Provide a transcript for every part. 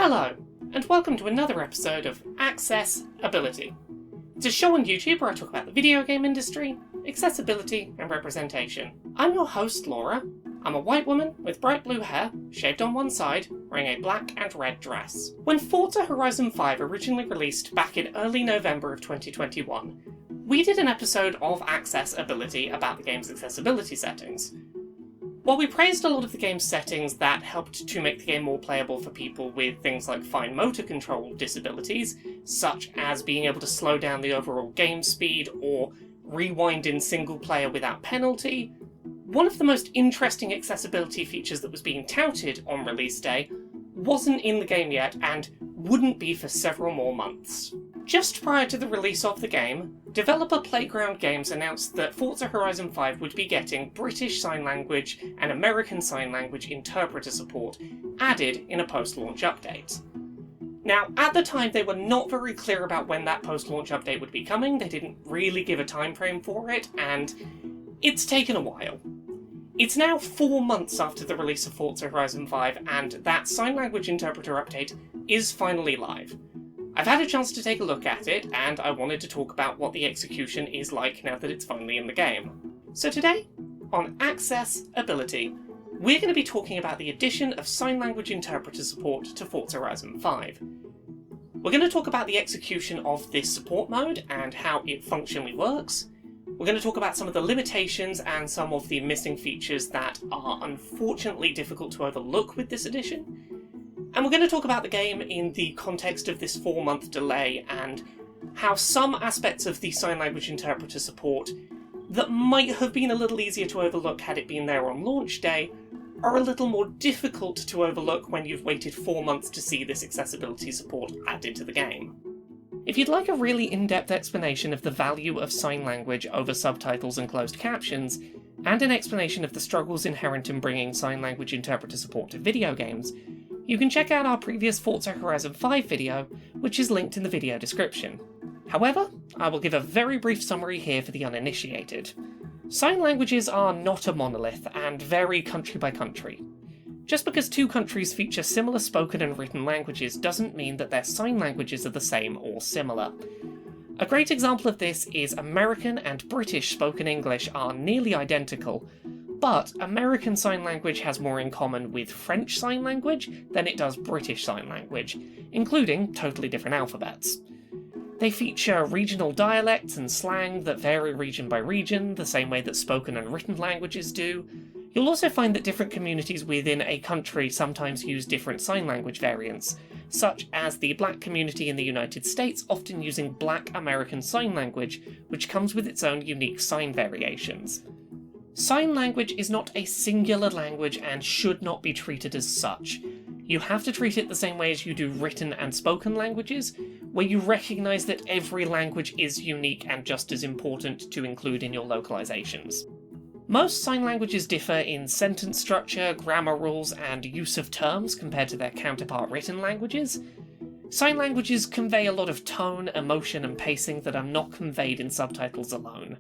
Hello, and welcome to another episode of Accessibility. It's a show on YouTube where I talk about the video game industry, accessibility, and representation. I'm your host, Laura. I'm a white woman with bright blue hair, shaved on one side, wearing a black and red dress. When Forza Horizon 5 originally released back in early November of 2021, we did an episode of Accessibility about the game's accessibility settings. While we praised a lot of the game's settings that helped to make the game more playable for people with things like fine motor control disabilities, such as being able to slow down the overall game speed or rewind in single player without penalty, one of the most interesting accessibility features that was being touted on release day wasn't in the game yet and wouldn't be for several more months. Just prior to the release of the game, developer Playground Games announced that Forza Horizon 5 would be getting British Sign Language and American Sign Language interpreter support added in a post-launch update. Now, at the time they were not very clear about when that post-launch update would be coming, they didn't really give a time frame for it, and it's taken a while. It's now 4 months after the release of Forza Horizon 5, and that Sign Language interpreter update is finally live. I've had a chance to take a look at it, and I wanted to talk about what the execution is like now that it's finally in the game. So today, on Accessibility, we're going to be talking about the addition of Sign Language interpreter support to Forza Horizon 5. We're going to talk about the execution of this support mode and how it functionally works. We're going to talk about some of the limitations and some of the missing features that are unfortunately difficult to overlook with this addition. And we're going to talk about the game in the context of this 4-month delay and how some aspects of the Sign Language interpreter support that might have been a little easier to overlook had it been there on launch day are a little more difficult to overlook when you've waited 4 months to see this accessibility support added to the game. If you'd like a really in-depth explanation of the value of sign language over subtitles and closed captions, and an explanation of the struggles inherent in bringing sign language interpreter support to video games, you can check out our previous Forza Horizon 5 video, which is linked in the video description. However, I will give a very brief summary here for the uninitiated. Sign languages are not a monolith and vary country by country. Just because two countries feature similar spoken and written languages doesn't mean that their sign languages are the same or similar. A great example of this is American and British spoken English are nearly identical, but American Sign Language has more in common with French Sign Language than it does British Sign Language, including totally different alphabets. They feature regional dialects and slang that vary region by region, the same way that spoken and written languages do. You'll also find that different communities within a country sometimes use different sign language variants, such as the Black community in the United States often using Black American Sign Language, which comes with its own unique sign variations. Sign language is not a singular language and should not be treated as such. You have to treat it the same way as you do written and spoken languages, where you recognise that every language is unique and just as important to include in your localizations. Most sign languages differ in sentence structure, grammar rules, and use of terms compared to their counterpart written languages. Sign languages convey a lot of tone, emotion, and pacing that are not conveyed in subtitles alone.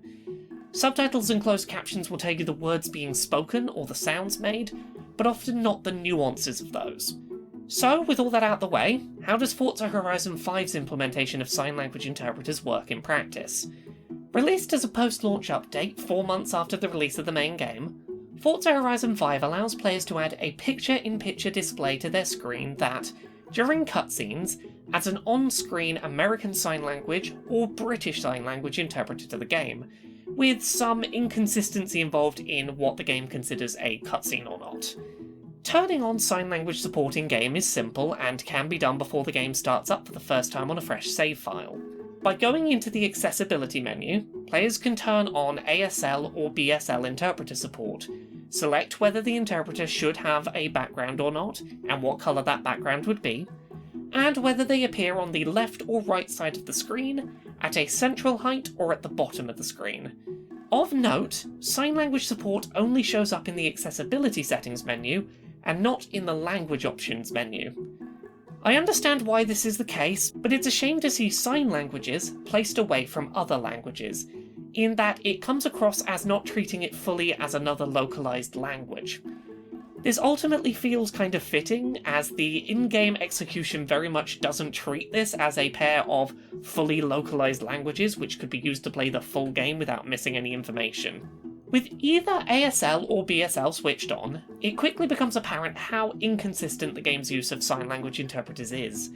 Subtitles and closed captions will tell you the words being spoken or the sounds made, but often not the nuances of those. So, with all that out the way, how does Forza Horizon 5's implementation of sign language interpreters work in practice? Released as a post-launch update 4 months after the release of the main game, Forza Horizon 5 allows players to add a picture-in-picture display to their screen that, during cutscenes, adds an on-screen American Sign Language or British Sign Language interpreter to the game, with some inconsistency involved in what the game considers a cutscene or not. Turning on sign language support in-game is simple and can be done before the game starts up for the first time on a fresh save file. By going into the accessibility menu, players can turn on ASL or BSL interpreter support, select whether the interpreter should have a background or not, and what colour that background would be, and whether they appear on the left or right side of the screen, at a central height or at the bottom of the screen. Of note, sign language support only shows up in the accessibility settings menu, and not in the language options menu. I understand why this is the case, but it's a shame to see sign languages placed away from other languages, in that it comes across as not treating it fully as another localised language. This ultimately feels kind of fitting, as the in-game execution very much doesn't treat this as a pair of fully localized languages which could be used to play the full game without missing any information. With either ASL or BSL switched on, it quickly becomes apparent how inconsistent the game's use of sign language interpreters is.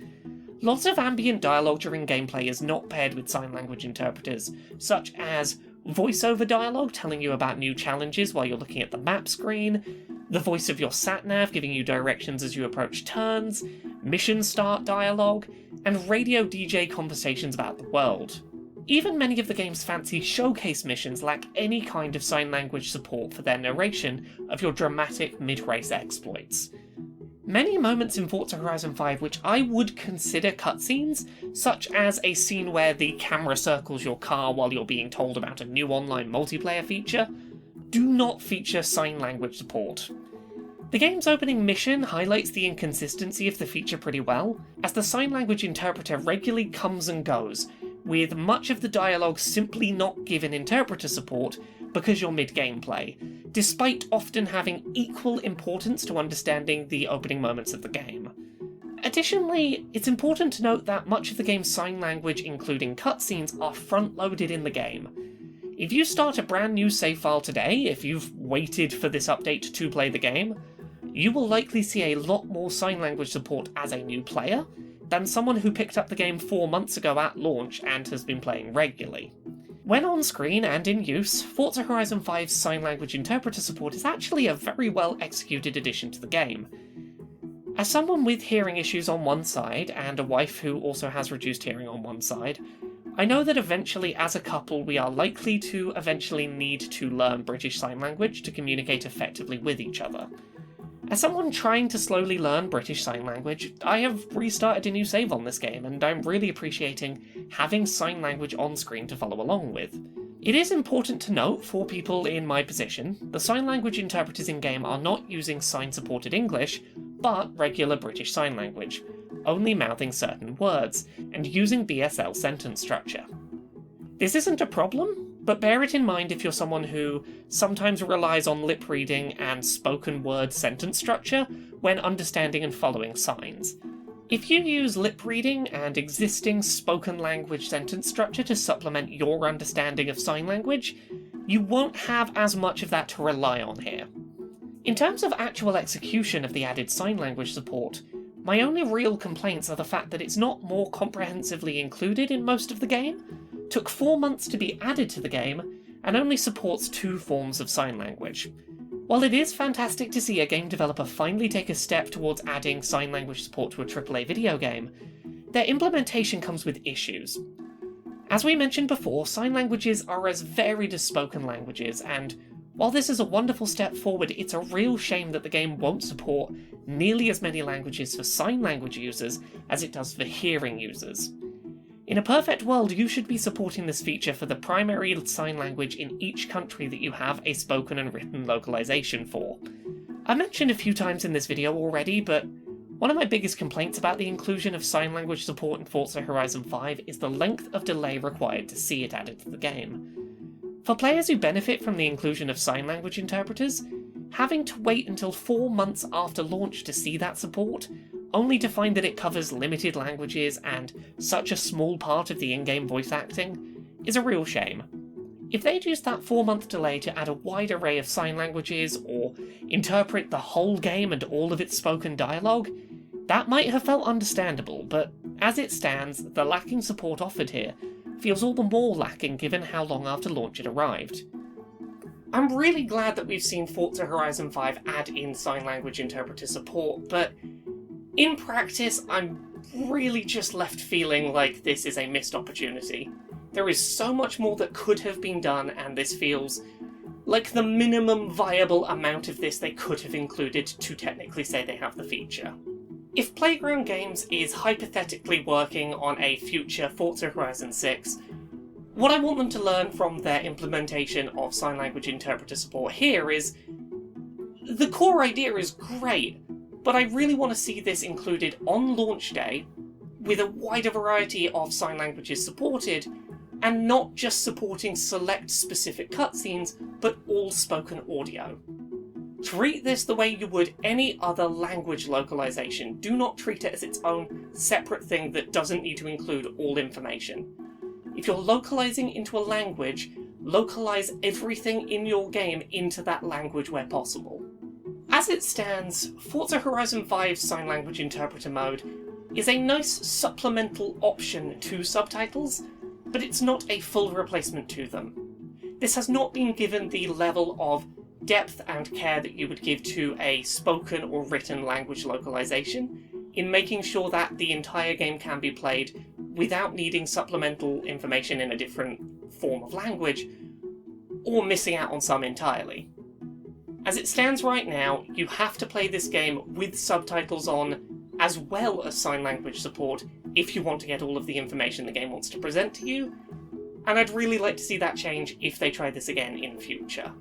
Lots of ambient dialogue during gameplay is not paired with sign language interpreters, such as voiceover dialogue telling you about new challenges while you're looking at the map screen, the voice of your sat-nav giving you directions as you approach turns, mission start dialogue, and radio DJ conversations about the world. Even many of the game's fancy showcase missions lack any kind of sign language support for their narration of your dramatic mid-race exploits. Many moments in Forza Horizon 5 which I would consider cutscenes, such as a scene where the camera circles your car while you're being told about a new online multiplayer feature, do not feature sign language support. The game's opening mission highlights the inconsistency of the feature pretty well, as the sign language interpreter regularly comes and goes, with much of the dialogue simply not given interpreter support because you're mid-gameplay, despite often having equal importance to understanding the opening moments of the game. Additionally, it's important to note that much of the game's sign language, including cutscenes, are front-loaded in the game. If you start a brand new save file today, if you've waited for this update to play the game, you will likely see a lot more sign language support as a new player than someone who picked up the game 4 months ago at launch and has been playing regularly. When on screen and in use, Forza Horizon 5's sign language interpreter support is actually a very well executed addition to the game. As someone with hearing issues on one side, and a wife who also has reduced hearing on one side, I know that eventually as a couple we are likely to eventually need to learn British Sign Language to communicate effectively with each other. As someone trying to slowly learn British Sign Language, I have restarted a new save on this game, and I'm really appreciating having sign language on screen to follow along with. It is important to note, for people in my position, the sign language interpreters in-game are not using sign-supported English, but regular British Sign Language, only mouthing certain words, and using BSL sentence structure. This isn't a problem, but bear it in mind if you're someone who sometimes relies on lip reading and spoken word sentence structure when understanding and following signs. If you use lip reading and existing spoken language sentence structure to supplement your understanding of sign language, you won't have as much of that to rely on here. In terms of actual execution of the added sign language support, my only real complaints are the fact that it's not more comprehensively included in most of the game, took 4 months to be added to the game, and only supports 2 forms of sign language. While it is fantastic to see a game developer finally take a step towards adding sign language support to a AAA video game, their implementation comes with issues. As we mentioned before, sign languages are as varied as spoken languages, and while this is a wonderful step forward, it's a real shame that the game won't support nearly as many languages for sign language users as it does for hearing users. In a perfect world, you should be supporting this feature for the primary sign language in each country that you have a spoken and written localization for. I mentioned a few times in this video already, but one of my biggest complaints about the inclusion of sign language support in Forza Horizon 5 is the length of delay required to see it added to the game. For players who benefit from the inclusion of sign language interpreters, having to wait until 4 months after launch to see that support, only to find that it covers limited languages and such a small part of the in-game voice acting, is a real shame. If they'd used that 4-month delay to add a wide array of sign languages, or interpret the whole game and all of its spoken dialogue, that might have felt understandable, but as it stands, the lacking support offered here feels all the more lacking given how long after launch it arrived. I'm really glad that we've seen Forza Horizon 5 add in sign language interpreter support, but in practice, I'm really just left feeling like this is a missed opportunity. There is so much more that could have been done, and this feels like the minimum viable amount of this they could have included to technically say they have the feature. If Playground Games is hypothetically working on a future Forza Horizon 6, what I want them to learn from their implementation of sign language interpreter support here is the core idea is great, but I really want to see this included on launch day, with a wider variety of sign languages supported, and not just supporting select specific cutscenes, but all spoken audio. Treat this the way you would any other language localization. Do not treat it as its own separate thing that doesn't need to include all information. If you're localizing into a language, localize everything in your game into that language where possible. As it stands, Forza Horizon 5's Sign Language Interpreter mode is a nice supplemental option to subtitles, but it's not a full replacement to them. This has not been given the level of depth and care that you would give to a spoken or written language localization in making sure that the entire game can be played without needing supplemental information in a different form of language, or missing out on some entirely. As it stands right now, you have to play this game with subtitles on, as well as sign language support, if you want to get all of the information the game wants to present to you, and I'd really like to see that change if they try this again in future.